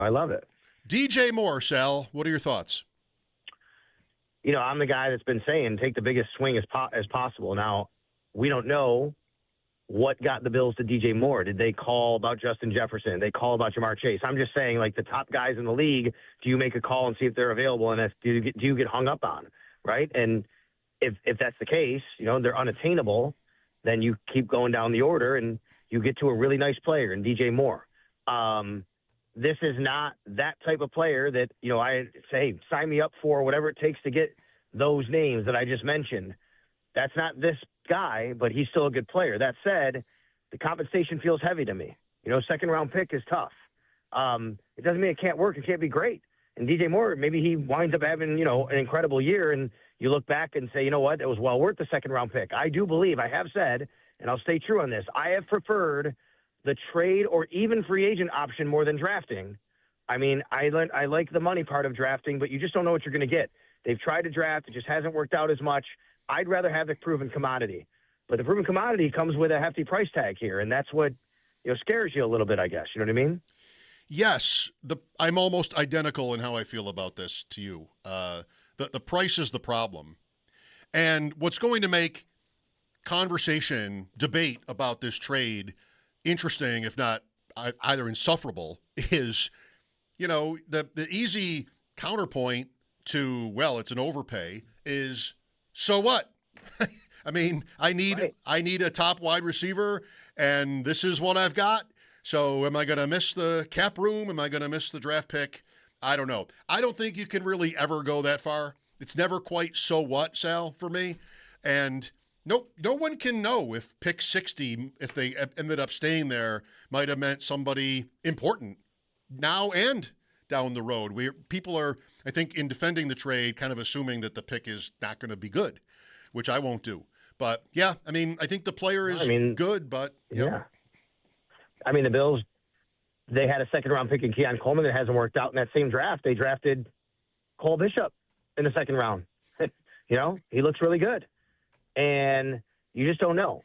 I love it. DJ Moore, Sal, what are your thoughts? I'm the guy that's been saying take the biggest swing as possible. Now, we don't know what got the Bills to DJ Moore. Did they call about Justin Jefferson? Did they call about Jamar Chase? I'm just saying, like, the top guys in the league, do you make a call and see if they're available, and do you get hung up on, right? And if that's the case, they're unattainable, then you keep going down the order and you get to a really nice player in DJ Moore. This is not that type of player that, I say, sign me up for whatever it takes to get those names that I just mentioned. That's not this guy, but he's still a good player. That said, the compensation feels heavy to me. Second-round pick is tough. It doesn't mean it can't work. It can't be great. And DJ Moore, maybe he winds up having, an incredible year, and you look back and say, you know what, it was well worth the second-round pick. I do believe, I have said, and I'll stay true on this, I have preferred the trade or even free agent option more than drafting. I mean, I like the money part of drafting, but you just don't know what you're going to get. They've tried to draft. It just hasn't worked out as much. I'd rather have the proven commodity. But the proven commodity comes with a hefty price tag here, and that's what scares you a little bit, I guess. You know what I mean? Yes. I'm almost identical in how I feel about this to you. The price is the problem. And what's going to make conversation, debate about this trade interesting, if not either insufferable, is, the easy counterpoint to, well, it's an overpay is, so what? I mean, I need a top wide receiver, and this is what I've got. So am I going to miss the cap room? Am I going to miss the draft pick? I don't know. I don't think you can really ever go that far. It's never quite so what, Sal, for me. And no one can know if pick 60, if they ended up staying there, might have meant somebody important now and down the road. People are, I think, in defending the trade, kind of assuming that the pick is not going to be good, which I won't do. But, yeah, I mean, I think the player is good, but, yeah. I mean, the Bills, they had a second-round pick in Keon Coleman that hasn't worked out in that same draft. They drafted Cole Bishop in the second round. He looks really good. And you just don't know.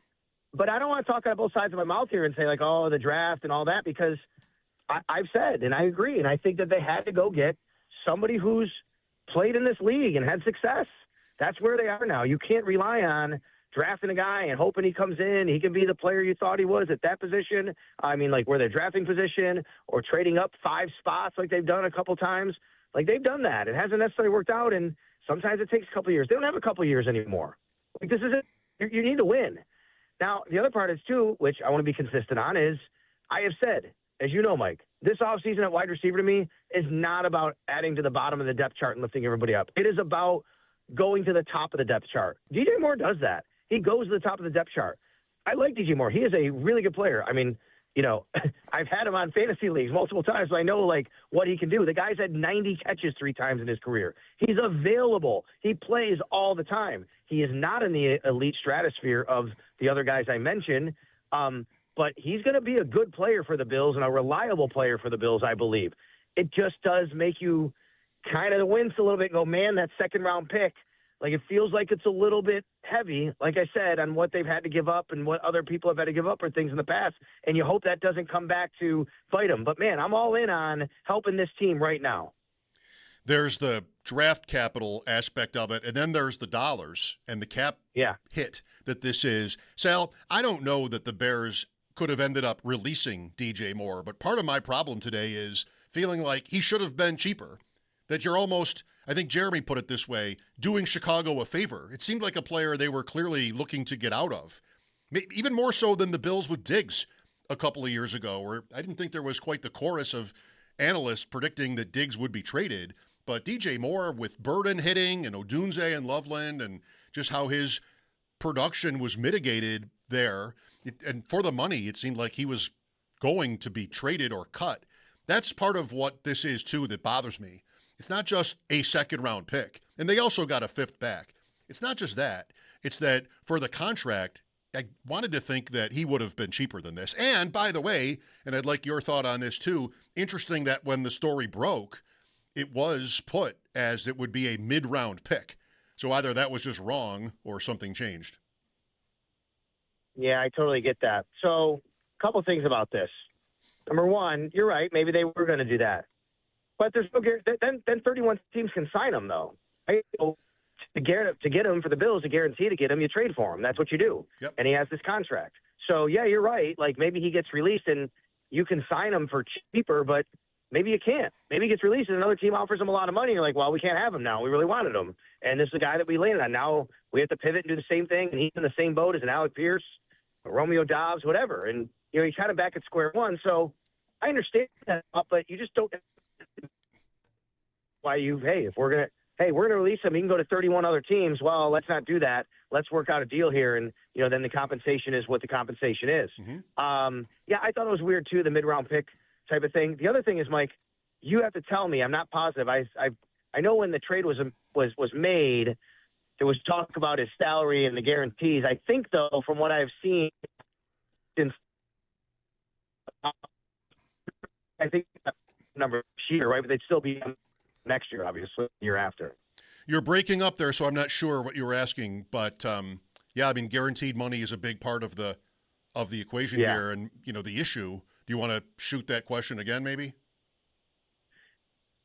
But I don't want to talk out of both sides of my mouth here and say, like, oh, the draft and all that, because I've said, and I agree, and I think that they had to go get somebody who's played in this league and had success. That's where they are now. You can't rely on drafting a guy and hoping he comes in, he can be the player you thought he was at that position. I mean, like where they're drafting position or trading up 5 spots like they've done a couple times. Like they've done that. It hasn't necessarily worked out, and sometimes it takes a couple years. They don't have a couple years anymore. Like this is it. You need to win. Now, the other part is, too, which I want to be consistent on, is I have said, as you know, Mike, this offseason at wide receiver to me is not about adding to the bottom of the depth chart and lifting everybody up. It is about going to the top of the depth chart. DJ Moore does that. He goes to the top of the depth chart. I like DJ Moore. He is a really good player. I mean, I've had him on fantasy leagues multiple times, so I know, like, what he can do. The guy's had 90 catches 3 times in his career. He's available. He plays all the time. He is not in the elite stratosphere of the other guys I mentioned, but he's going to be a good player for the Bills and a reliable player for the Bills, I believe. It just does make you kind of wince a little bit and go, man, that second-round pick, like it feels like it's a little bit heavy, like I said, on what they've had to give up and what other people have had to give up or things in the past, and you hope that doesn't come back to fight them. But, man, I'm all in on helping this team right now. There's the draft capital aspect of it, and then there's the dollars and the cap hit that this is. Sal, I don't know that the Bears could have ended up releasing DJ Moore, but part of my problem today is feeling like he should have been cheaper, that you're almost, I think Jeremy put it this way, doing Chicago a favor. It seemed like a player they were clearly looking to get out of, even more so than the Bills with Diggs a couple of years ago, where I didn't think there was quite the chorus of analysts predicting that Diggs would be traded. But DJ Moore with Burden hitting and Odunze and Loveland and just how his production was mitigated there, and for the money, it seemed like he was going to be traded or cut. That's part of what this is, too, that bothers me. It's not just a second-round pick, and they also got a 5th back. It's not just that. It's that for the contract, I wanted to think that he would have been cheaper than this. And, by the way, and I'd like your thought on this, too, interesting that when the story broke, it was put as it would be a mid-round pick. So either that was just wrong or something changed. Yeah, I totally get that. So a couple things about this. Number one, you're right. Maybe they were going to do that. But there's no then 31 teams can sign him though. Right? So to get him for the Bills, to guarantee to get him, you trade for him. That's what you do. Yep. And he has this contract. So yeah, you're right. Like maybe he gets released and you can sign him for cheaper, but maybe you can't. Maybe he gets released and another team offers him a lot of money. You're like, well, we can't have him now. We really wanted him. And this is a guy that we landed on. Now we have to pivot and do the same thing. And he's in the same boat as an Alec Pierce, a Romeo Dobbs, whatever. And, he's kind of back at square one. So I understand that, but you just don't if we're going to release him, he can go to 31 other teams. Well, let's not do that. Let's work out a deal here. And, then the compensation is what the compensation is. Mm-hmm. Yeah, I thought it was weird too, the mid-round pick type of thing. The other thing is, Mike, you have to tell me. I'm not positive. I know when the trade was made, there was talk about his salary and the guarantees. I think, though, from what I've seen, since I think number this year, right? But they'd still be next year, obviously, the year after. You're breaking up there, so I'm not sure what you were asking. But yeah, I mean, guaranteed money is a big part of the equation here, and the issue. Do you want to shoot that question again, maybe?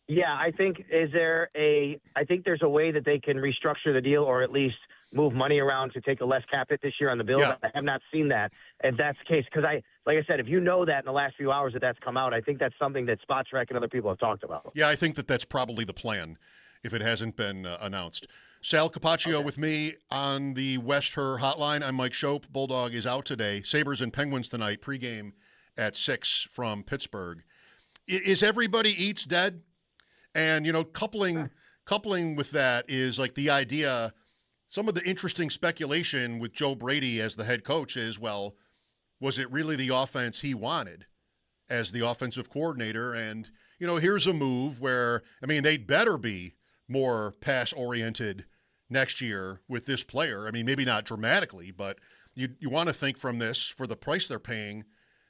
Yeah, I think there's a way that they can restructure the deal or at least move money around to take a less cap hit this year on the Bills. Yeah. I have not seen that. If that's the case, because like I said, if you know that in the last few hours that's come out, I think that's something that Spotrac and other people have talked about. Yeah, I think that's probably the plan if it hasn't been announced. Sal Capaccio with me on the West Her hotline. I'm Mike Schopp. Bulldog is out today. Sabres and Penguins tonight, pregame at 6 from Pittsburgh. Is everybody eats dead? And, coupling with that is like the idea, some of the interesting speculation with Joe Brady as the head coach is, well, was it really the offense he wanted as the offensive coordinator? And, here's a move where, they'd better be more pass-oriented next year with this player. Maybe not dramatically, but you want to think from this, for the price they're paying,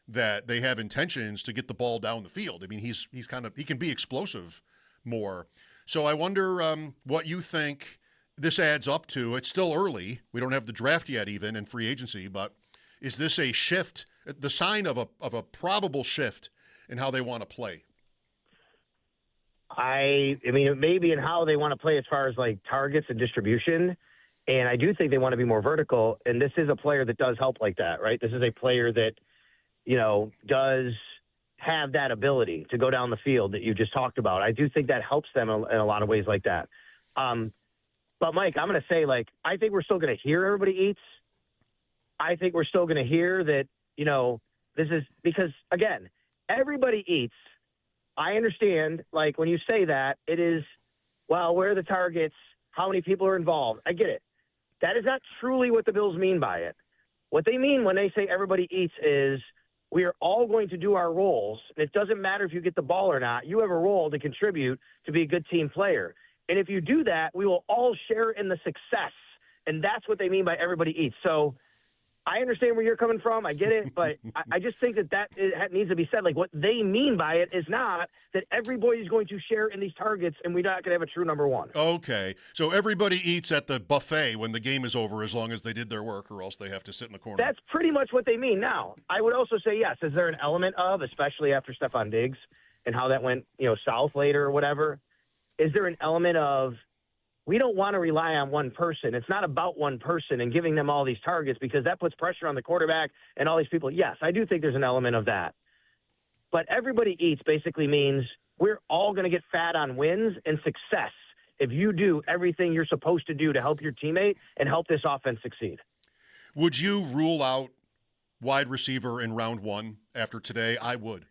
that they have intentions to get the ball down the field. He can be explosive more. So I wonder what you think this adds up to. It's still early. We don't have the draft yet even in free agency, but is this a shift, the sign of a probable shift in how they want to play? It may be in how they want to play as far as like targets and distribution. And I do think they want to be more vertical. And this is a player that does help like that, right? This is a player that, does have that ability to go down the field that you just talked about. I do think that helps them in a lot of ways like that. But Mike, I'm going to say, I think we're still going to hear everybody eats. I think we're still going to hear that, this is because, again, everybody eats. I understand, when you say that, it is, well, where are the targets? How many people are involved? I get it. That is not truly what the Bills mean by it. What they mean when they say everybody eats is we are all going to do our roles. And it doesn't matter if you get the ball or not. You have a role to contribute to be a good team player. And if you do that, we will all share in the success. And that's what they mean by everybody eats. So I understand where you're coming from. I get it. But I just think that needs to be said. What they mean by it is not that everybody's going to share in these targets and we're not going to have a true number one. Okay. So everybody eats at the buffet when the game is over as long as they did their work, or else they have to sit in the corner. That's pretty much what they mean. Now, I would also say, yes, is there an element of, especially after Stephon Diggs and how that went, south later or whatever, is there an element of we don't want to rely on one person. It's not about one person and giving them all these targets because that puts pressure on the quarterback and all these people. Yes, I do think there's an element of that. But everybody eats basically means we're all going to get fat on wins and success if you do everything you're supposed to do to help your teammate and help this offense succeed. Would you rule out wide receiver in round one after today? I would.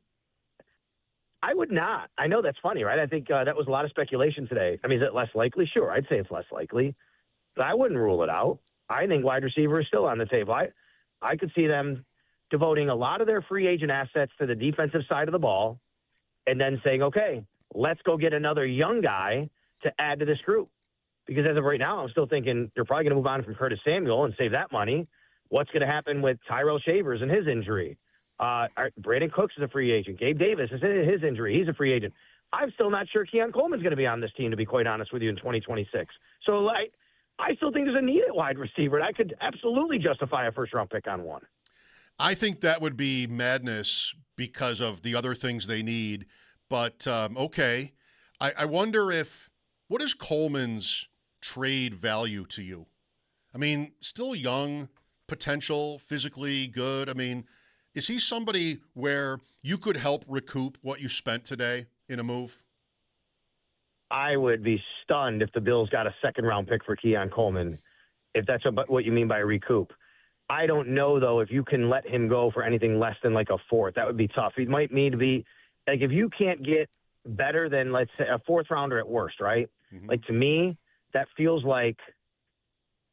I would not. I know that's funny, right? I think that was a lot of speculation today. Is it less likely? Sure, I'd say it's less likely. But I wouldn't rule it out. I think wide receiver is still on the table. I could see them devoting a lot of their free agent assets to the defensive side of the ball and then saying, okay, let's go get another young guy to add to this group. Because as of right now, I'm still thinking they're probably going to move on from Curtis Samuel and save that money. What's going to happen with Tyrell Shavers and his injury? Brandon Cooks is a free agent. Gabe Davis is his injury. He's a free agent. I'm still not sure Keon Coleman's going to be on this team, to be quite honest with you, in 2026. So I still think there's a need at wide receiver, and I could absolutely justify a first-round pick on one. I think that would be madness because of the other things they need. But, okay, I wonder what is Coleman's trade value to you? I mean, still young, potential, physically good. I mean, is he somebody where you could help recoup what you spent today in a move? I would be stunned if the Bills got a second-round pick for Keon Coleman, if that's what you mean by recoup. I don't know, though, if you can let him go for anything less than like a fourth. That would be tough. He might need to be – like if you can't get better than, let's say, a fourth-rounder at worst, right? Mm-hmm. Like to me, that feels like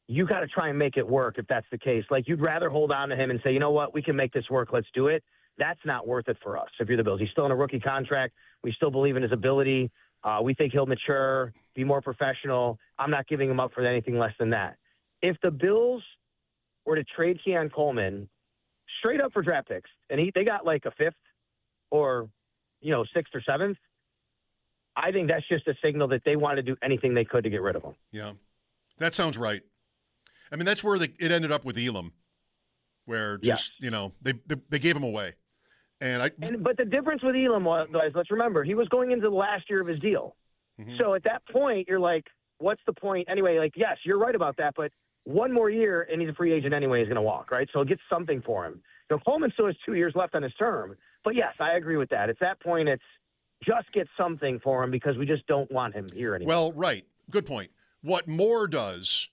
you got to try and make it work if that's the case. Like you'd rather hold on to him and say, you know what, we can make this work. Let's do it. That's not worth it for us if you're the Bills. He's still in a rookie contract. We still believe in his ability. We think he'll mature, be more professional. I'm not giving him up for anything less than that. If the Bills were to trade Keon Coleman straight up for draft picks, and they got like a fifth or, sixth or seventh, I think that's just a signal that they want to do anything they could to get rid of him. Yeah, that sounds right. I mean, that's where it ended up with Elam, where just, they gave him away. But the difference with Elam was, let's remember, he was going into the last year of his deal. Mm-hmm. So at that point, you're like, what's the point? Anyway, like, yes, you're right about that, but one more year and he's a free agent anyway, he's going to walk, right? So get something for him. Coleman still has 2 years left on his term. But yes, I agree with that. At that point, it's just get something for him because we just don't want him here anymore. Well, right. Good point. What Moore does,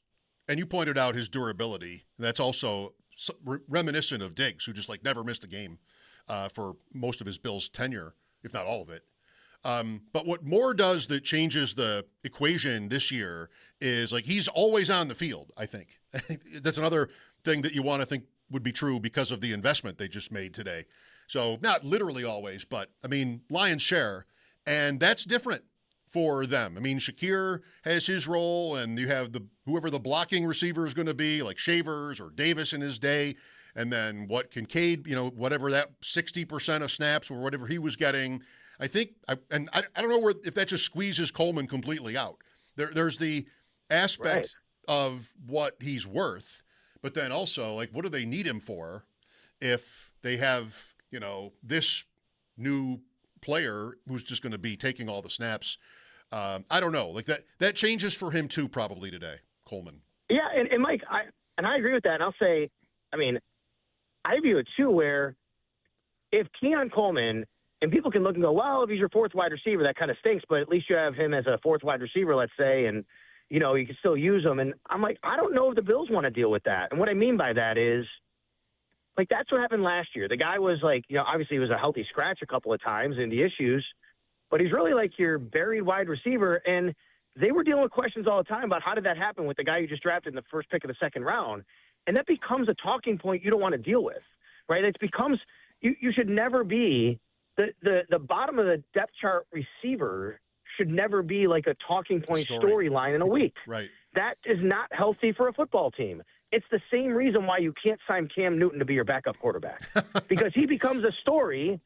and you pointed out his durability, that's also reminiscent of Diggs, who just never missed a game for most of his Bills tenure, if not all of it. But what Moore does that changes the equation this year is he's always on the field, I think. That's another thing that you want to think would be true because of the investment they just made today. So not literally always, but I mean, lion's share. And that's different for them. I mean, Shakir has his role, and you have whoever the blocking receiver is going to be, like Shavers or Davis in his day. And then what Kincaid, whatever that 60% of snaps or whatever he was getting. I think, I don't know if that just squeezes Coleman completely out. There's the aspect of what he's worth, but then also, what do they need him for if they have, this new player who's just going to be taking all the snaps? I don't know. That changes for him too, probably today, Coleman. Yeah, and Mike, I agree with that. And I'll say, I view it too, where if Keon Coleman, and people can look and go, well, if he's your fourth wide receiver, that kind of stinks, but at least you have him as a fourth wide receiver, let's say, and, you can still use him. And I'm like, I don't know if the Bills want to deal with that. And what I mean by that is, that's what happened last year. The guy was obviously he was a healthy scratch a couple of times in the issues, but he's really your buried wide receiver. And they were dealing with questions all the time about how did that happen with the guy you just drafted in the first pick of the second round. And that becomes a talking point you don't want to deal with, right? It becomes you should never be the bottom of the depth chart receiver should never be a talking point storyline in a week. Right. That is not healthy for a football team. It's the same reason why you can't sign Cam Newton to be your backup quarterback because he becomes a story,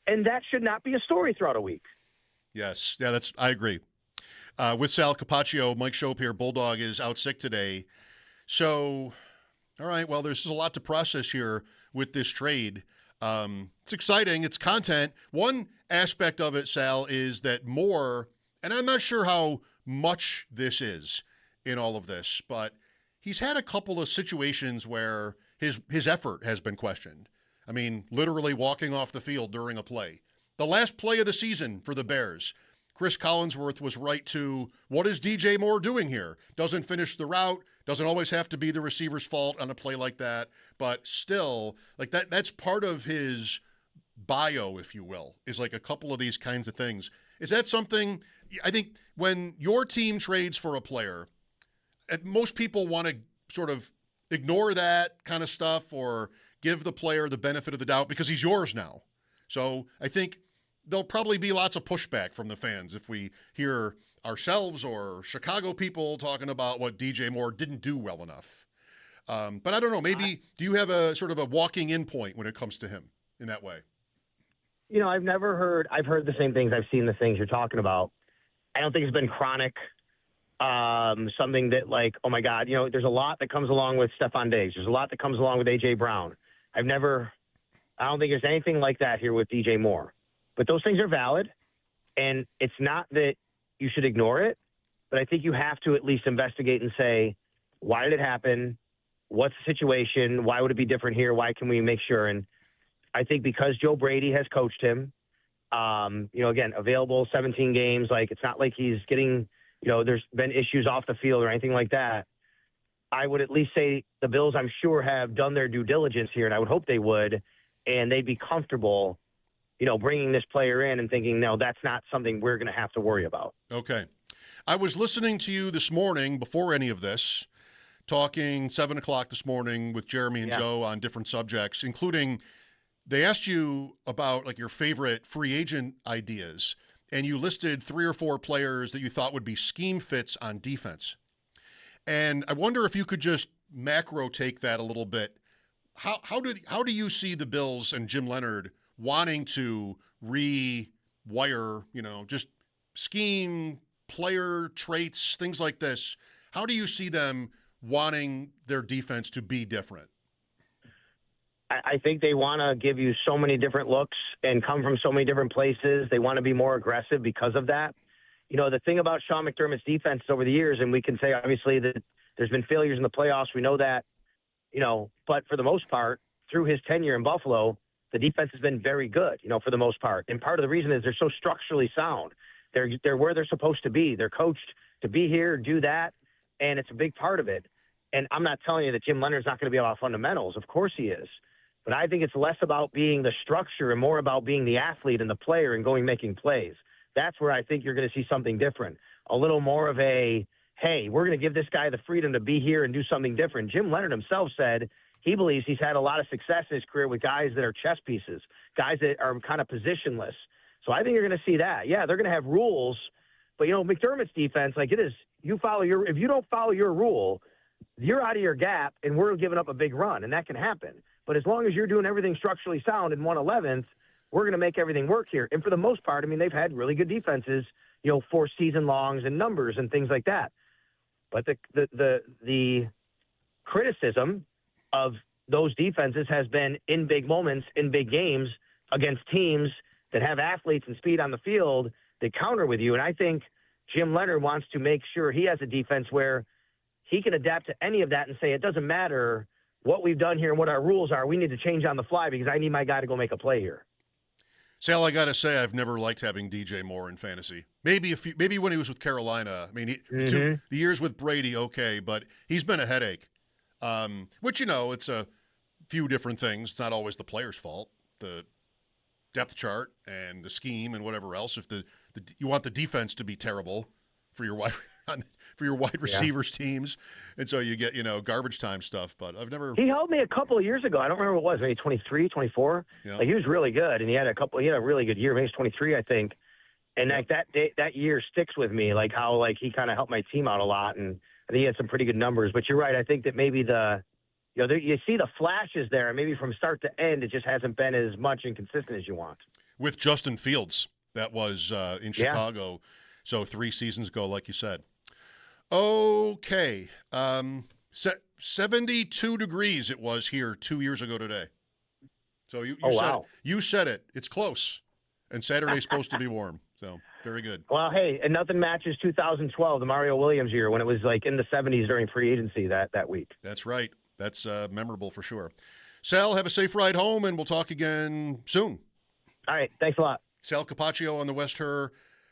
and that should not be a story throughout a week. Yes. Yeah, I agree. With Sal Capaccio, Mike Schopp here, Bulldog is out sick today. So, all right, well, there's a lot to process here with this trade. It's exciting. It's content. One aspect of it, Sal, is that Moore, and I'm not sure how much this is in all of this, but he's had a couple of situations where his effort has been questioned. I mean, literally walking off the field during a play. The last play of the season for the Bears, Chris Collinsworth was right to, what is DJ Moore doing here? Doesn't finish the route, doesn't always have to be the receiver's fault on a play like that, but still, that's part of his bio, if you will, is a couple of these kinds of things. Is that something, I think when your team trades for a player, most people want to sort of ignore that kind of stuff or give the player the benefit of the doubt because he's yours now. So I think there'll probably be lots of pushback from the fans if we hear ourselves or Chicago people talking about what DJ Moore didn't do well enough. But I don't know, maybe do you have a sort of a walking in point when it comes to him in that way? I've heard the same things. I've seen the things you're talking about. I don't think it's been chronic. Something that oh my God, there's a lot that comes along with Stephon Diggs. There's a lot that comes along with A.J. Brown. I don't think there's anything like that here with DJ Moore. But those things are valid, and it's not that you should ignore it, but I think you have to at least investigate and say, why did it happen? What's the situation? Why would it be different here? Why can we make sure? And I think because Joe Brady has coached him, again, available 17 games, like it's not like he's getting, there's been issues off the field or anything like that. I would at least say the Bills, I'm sure, have done their due diligence here, and I would hope they would, and they'd be comfortable, bringing this player in and thinking, no, that's not something we're going to have to worry about. Okay. I was listening to you this morning before any of this, talking 7 o'clock this morning with Jeremy and Joe on different subjects, including they asked you about like your favorite free agent ideas, and you listed 3 or 4 players that you thought would be scheme fits on defense. And I wonder if you could just macro take that a little bit. How do you see the Bills and Jim Leonard wanting to rewire, just scheme, player traits, things like this? How do you see them wanting their defense to be different? I think they want to give you so many different looks and come from so many different places. They want to be more aggressive because of that. The thing about Sean McDermott's defense over the years, and we can say obviously that there's been failures in the playoffs. We know that, but for the most part, through his tenure in Buffalo, the defense has been very good, for the most part. And part of the reason is they're so structurally sound. They're where they're supposed to be. They're coached to be here, do that, and it's a big part of it. And I'm not telling you that Jim Leonard's not going to be about fundamentals. Of course he is. But I think it's less about being the structure and more about being the athlete and the player and making plays. That's where I think you're going to see something different. A little more of a, hey, we're going to give this guy the freedom to be here and do something different. Jim Leonard himself said he believes he's had a lot of success in his career with guys that are chess pieces, guys that are kind of positionless. So I think you're going to see that. Yeah, they're going to have rules, but, McDermott's defense, like it is, if you don't follow your rule, you're out of your gap and we're giving up a big run, and that can happen. But as long as you're doing everything structurally sound in 1/11th, we're going to make everything work here. And for the most part, they've had really good defenses, for season longs and numbers and things like that. But the criticism of those defenses has been in big moments, in big games against teams that have athletes and speed on the field that counter with you. And I think Jim Leonard wants to make sure he has a defense where he can adapt to any of that and say, it doesn't matter what we've done here and what our rules are. We need to change on the fly because I need my guy to go make a play here. Sal, I got to say, I've never liked having DJ Moore in fantasy. Maybe when he was with Carolina. The years with Brady, okay, but he's been a headache. Which, it's a few different things. It's not always the player's fault. The depth chart and the scheme and whatever else. If you want the defense to be terrible for your wide receivers teams, and so you get garbage time stuff. But I've never. He helped me a couple of years ago. I don't remember what it was. Maybe 23, 24. Yeah. Like he was really good, and he had a really good year. Maybe it was 23, I think. And like that year sticks with me. Like how he kind of helped my team out a lot, and I think he had some pretty good numbers. But you're right. I think that maybe you see the flashes there, and maybe from start to end, it just hasn't been as much and consistent as you want. With Justin Fields, that was in Chicago, so 3 seasons ago, like you said. Okay. 72 degrees it was here 2 years ago today. So you said it. It's close. And Saturday's supposed to be warm. So very good. Well, hey, and nothing matches 2012, the Mario Williams year, when it was like in the 70s during free agency that week. That's right. That's memorable for sure. Sal, have a safe ride home, and we'll talk again soon. All right. Thanks a lot. Sal Capaccio on the West Her